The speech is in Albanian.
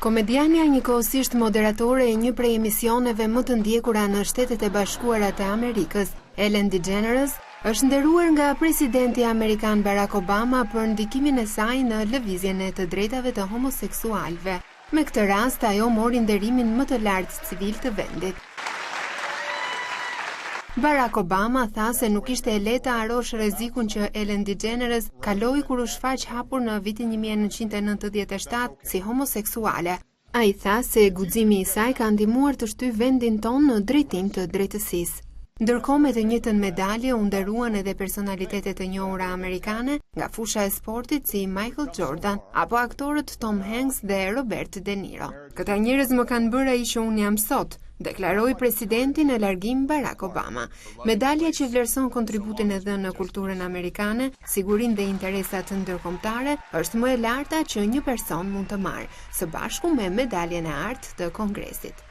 Komediania njëkohësisht moderatore e një prej emisioneve më të ndjekura në Shtetet e Bashkuara të Amerikës, Ellen DeGeneres, është nderuar nga presidenti amerikan Barack Obama për ndikimin e saj në lëvizjen e të drejtave të homoseksualëve. Me këtë rast, ajo mori nderimin më të lartë civil të vendit. Barack Obama tha se nuk ishte e lehtë të harosh rrezikun që Ellen DeGeneres kaloi kur u shfaq hapur në vitin 1997 si homoseksuale. Ai tha se guximi i saj ka ndihmuar të shtyjë vendin tonë në drejtim të drejtësisë. Ndërkohë me të njëjtën medalje u nderuan edhe personalitetet e njohura amerikane nga fusha e sportit si Michael Jordan apo aktorët Tom Hanks dhe Robert De Niro. Këta njerëz më kanë bërë ai që unë jam sot, deklaroi presidenti në largim Barack Obama. Medalja që vlerëson kontributin e dhënë në kulturën amerikane, sigurinë dhe interesat ndërkombëtare, është më e larta që një person mund të marrë, së bashku me medaljen e artë të Kongresit.